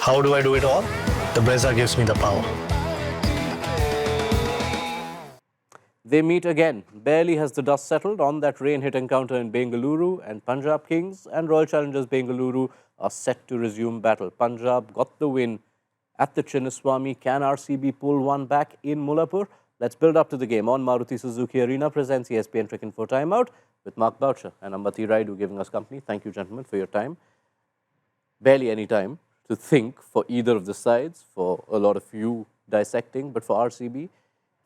How do I do it all? The Brezza gives me the power. They meet again. Barely has the dust settled on that rain-hit encounter in Bengaluru, and Punjab Kings and Royal Challengers Bengaluru are set to resume battle. Punjab got the win at the Chinnaswamy. Can RCB pull one back in Mullanpur? Let's build up to the game on Maruti Suzuki Arena. Presents ESPN Cricinfo Timeout with Mark Boucher and Ambati Raidu giving us company. Thank you, gentlemen, for your time. Barely any time to think for either of the sides, for a lot of you dissecting, but for RCB,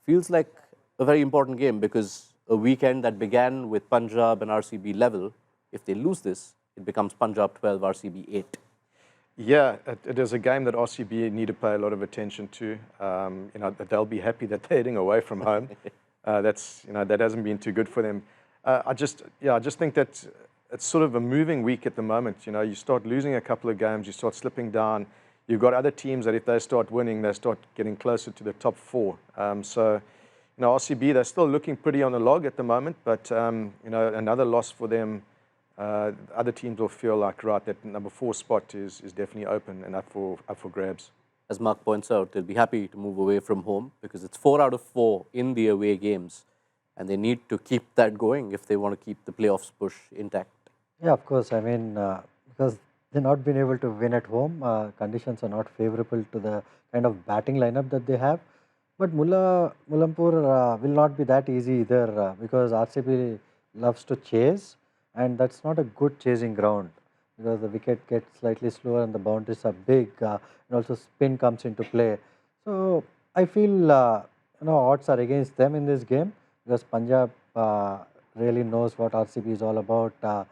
feels like a very important game because a weekend that began with Punjab and RCB level, if they lose this, it becomes Punjab 12, RCB 8. Yeah, it is a game that RCB need to pay a lot of attention to. They'll be happy that they're heading away from home. That hasn't been too good for them. I just think that it's sort of a moving week at the moment. You start losing a couple of games, you start slipping down. You've got other teams that if they start winning, they start getting closer to the top four. RCB, they're still looking pretty on the log at the moment, but another loss for them, other teams will feel like, right, that number 4 spot is definitely open and up for grabs. As Mark points out, they'll be happy to move away from home because it's 4 out of 4 in the away games, and they need to keep that going if they want to keep the playoffs push intact. Yeah, of course. I mean, because they've not been able to win at home, conditions are not favorable to the kind of batting lineup that they have. But Mullanpur will not be that easy either because RCB loves to chase, and that's not a good chasing ground because the wicket gets slightly slower and the boundaries are big, and also spin comes into play. So I feel odds are against them in this game because Punjab really knows what RCB is all about.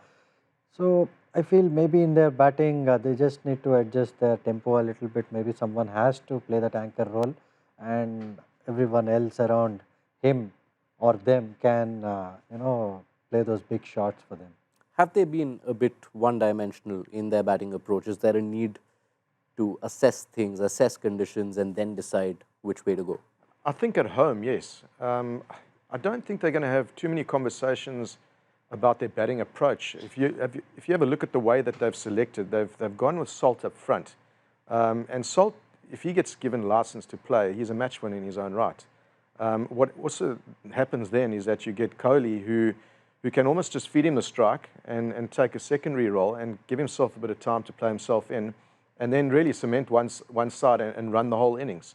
So I feel maybe in their batting they just need to adjust their tempo a little bit. Maybe someone has to play that anchor role, and everyone else around him or them can, play those big shots for them. Have they been a bit one-dimensional in their batting approach? Is there a need to assess things, assess conditions, and then decide which way to go? I think at home, yes. I don't think they're going to have too many conversations about their batting approach. If you have a look at the way that they've selected, they've gone with Salt up front, and Salt, if he gets given license to play, he's a match winner in his own right. What also happens then is that you get Kohli, who can almost just feed him the strike and take a secondary role and give himself a bit of time to play himself in, and then really cement one side and run the whole innings.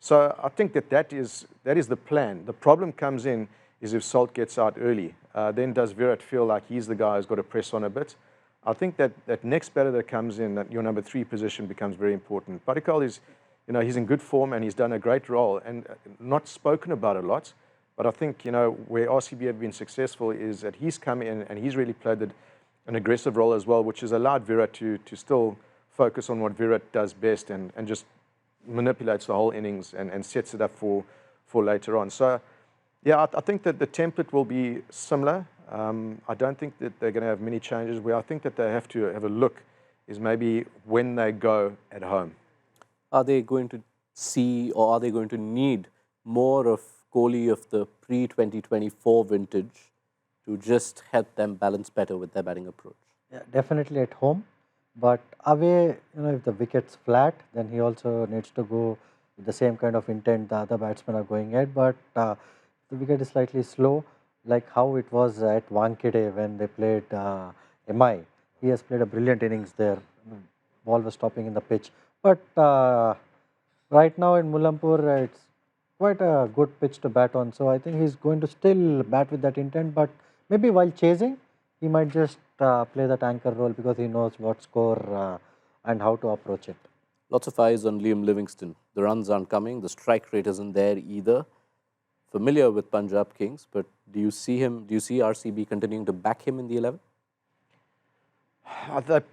So I think that is the plan. The problem comes in is if Salt gets out early, then does Virat feel like he's the guy who's got to press on a bit? I think that next batter that comes in, that your number 3 position becomes very important. Padikkal is, he's in good form and he's done a great role and not spoken about a lot. But I think, where RCB have been successful is that he's come in and he's really played an aggressive role as well, which has allowed Virat to still focus on what Virat does best and just manipulates the whole innings and sets it up for later on. So, yeah, I think that the template will be similar. I don't think that they're going to have many changes. Where I think that they have to have a look is maybe when they go at home. Are they going to see or are they going to need more of Kohli of the pre-2024 vintage to just help them balance better with their batting approach? Yeah, definitely at home. But away, if the wicket's flat, then he also needs to go with the same kind of intent the other batsmen are going at. But the wicket is slightly slow, like how it was at Wankhede when they played MI. He has played a brilliant innings there. The ball was stopping in the pitch. But right now in Mullanpur, it's quite a good pitch to bat on. So I think he's going to still bat with that intent. But maybe while chasing, he might just play that anchor role because he knows what score and how to approach it. Lots of eyes on Liam Livingstone. The runs aren't coming. The strike rate isn't there either. Familiar with Punjab Kings, but do you see RCB continuing to back him in the 11?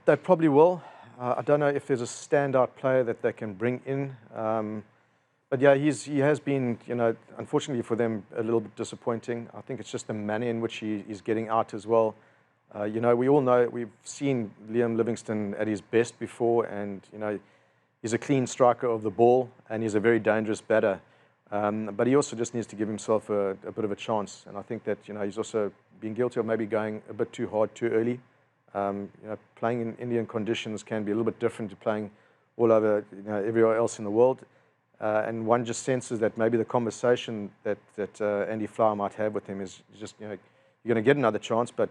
They probably will. I don't know if there's a standout player that they can bring in. But yeah, he has been, unfortunately for them, a little bit disappointing. I think it's just the manner in which he's getting out as well. We all know, we've seen Liam Livingstone at his best before, and he's a clean striker of the ball, and he's a very dangerous batter. But he also just needs to give himself a bit of a chance. And I think that he's also been guilty of maybe going a bit too hard too early. Playing in Indian conditions can be a little bit different to playing all over everywhere else in the world. And one just senses that maybe the conversation that Andy Flower might have with him is just, you're going to get another chance, but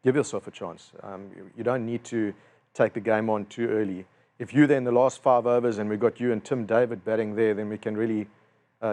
give yourself a chance. You don't need to take the game on too early. If you're there in the last 5 overs and we've got you and Tim David batting there, then we can really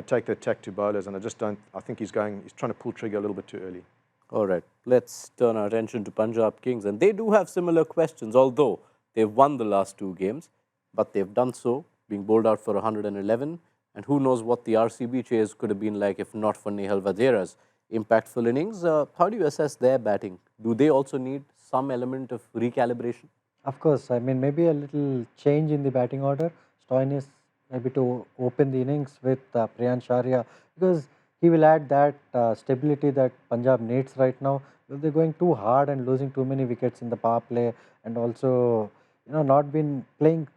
take the attack to bowlers. And I think he's trying to pull trigger a little bit too early. All right, let's turn our attention to Punjab Kings. And they do have similar questions, although they've won the last 2 games. But they've done so, being bowled out for 111. And who knows what the RCB chase could have been like if not for Nehal Vadera's impactful innings. How do you assess their batting? Do they also need some element of recalibration? Of course, I mean, maybe a little change in the batting order. Stoinis maybe to open the innings with Priyansh Arya, because he will add that stability that Punjab needs right now. They're going too hard and losing too many wickets in the power play, and also not been playing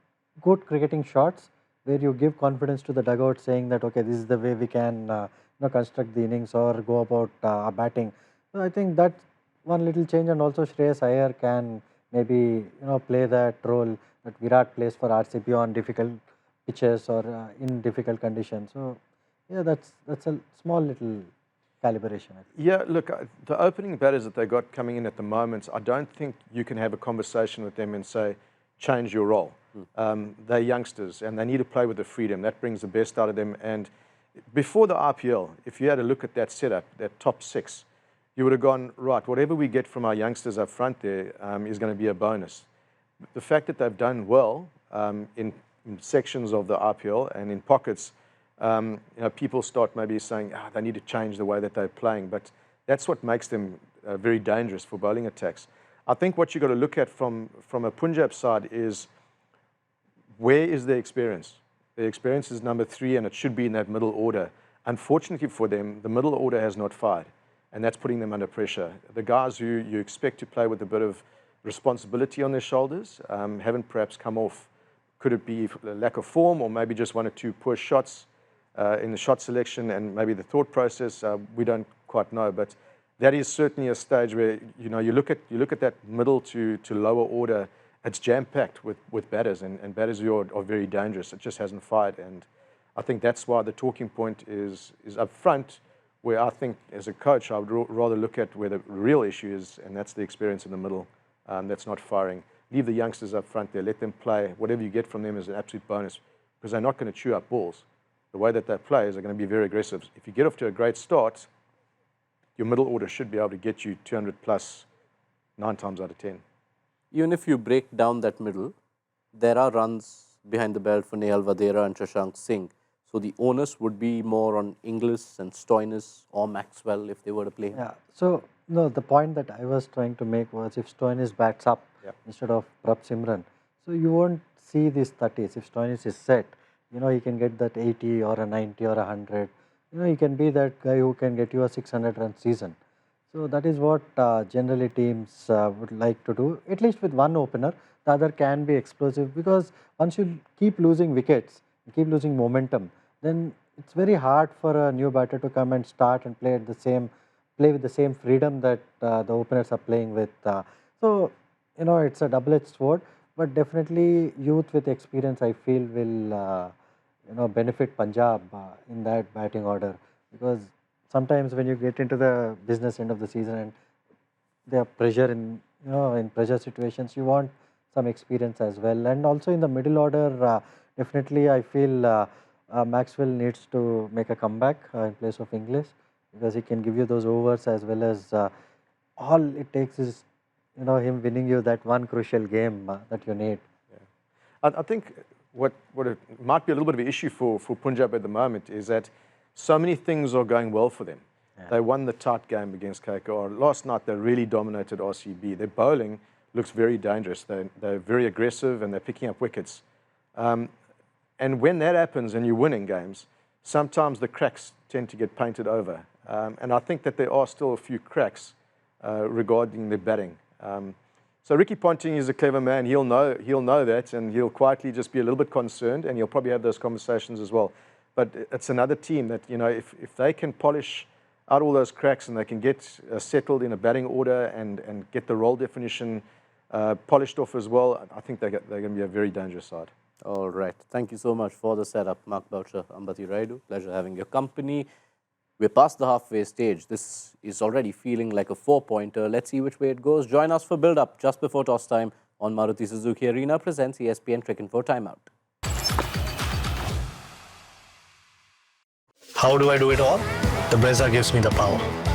good cricketing shots where you give confidence to the dugout, saying that okay, this is the way we can construct the innings or go about our batting. So I think that's one little change, and also Shreyas Iyer can maybe play that role that Virat plays for RCB on difficult pitches or in difficult conditions. So yeah, that's a small little calibration. I think. Yeah, look, the opening batters that they got coming in at the moment, I don't think you can have a conversation with them and say, change your role. They're youngsters and they need to play with the freedom. That brings the best out of them. And before the IPL, if you had a look at that setup, that top 6, you would have gone, right, whatever we get from our youngsters up front there is going to be a bonus. The fact that they've done well in sections of the IPL and in pockets, people start maybe saying they need to change the way that they're playing, but that's what makes them very dangerous for bowling attacks. I think what you've got to look at from a Punjab side is, where is their experience? Their experience is number 3 and it should be in that middle order. Unfortunately for them, the middle order has not fired, and that's putting them under pressure. The guys who you expect to play with a bit of responsibility on their shoulders haven't perhaps come off. Could it be a lack of form, or maybe just 1 or 2 poor shots in the shot selection and maybe the thought process? We don't quite know, but that is certainly a stage where you look at that middle to lower order. It's jam-packed with batters, and batters who are very dangerous. It just hasn't fired, and I think that's why the talking point is up front, where I think as a coach I would rather look at where the real issue is, and that's the experience in the middle that's not firing. Leave the youngsters up front there, let them play. Whatever you get from them is an absolute bonus, because they're not going to chew up balls. The way that they play is they're going to be very aggressive. If you get off to a great start, your middle order should be able to get you 200 plus 9 times out of 10. Even if you break down that middle, there are runs behind the belt for Nehal Vadera and Shashank Singh. So the onus would be more on Inglis and Stoinis or Maxwell if they were to play him. Yeah. So no, the point that I was trying to make was, if Stoinis bats up instead of Prabh Simran, so you won't see these 30s. If Stoinis is set, he can get that 80 or a 90 or a 100. He can be that guy who can get you a 600-run season. So that is what generally teams would like to do, at least with one opener. The other can be explosive, because once you keep losing wickets, keep losing momentum, then it's very hard for a new batter to come and start and play with the same freedom that the openers are playing with. So it's a double-edged sword, but definitely youth with experience, I feel, will benefit Punjab in that batting order, because sometimes when you get into the business end of the season and there are pressure in pressure situations, you want some experience as well. And also in the middle order, definitely I feel Maxwell needs to make a comeback in place of Inglis, because he can give you those overs, as well as all it takes is him winning you that one crucial game that you need. Yeah. I think what it might be a little bit of an issue for Punjab at the moment is that so many things are going well for them. Yeah. They won the tight game against KKR. Last night they really dominated RCB. Their bowling looks very dangerous. They're very aggressive and they're picking up wickets. And when that happens and you're winning games, sometimes the cracks tend to get painted over. And I think that there are still a few cracks regarding their batting. So Ricky Ponting is a clever man. He'll know that, and he'll quietly just be a little bit concerned, and he'll probably have those conversations as well. But it's another team that, if they can polish out all those cracks and they can get settled in a batting order and get the role definition polished off as well. I think they're going to be a very dangerous side. All right. Thank you so much for the setup, Mark Boucher, Ambati Raidu. Pleasure having your company. We're past the halfway stage. This is already feeling like a 4-pointer. Let's see which way it goes. Join us for build-up just before toss time on Maruti Suzuki Arena presents ESPN Cricinfo Timeout. How do I do it all? The Brezza gives me the power.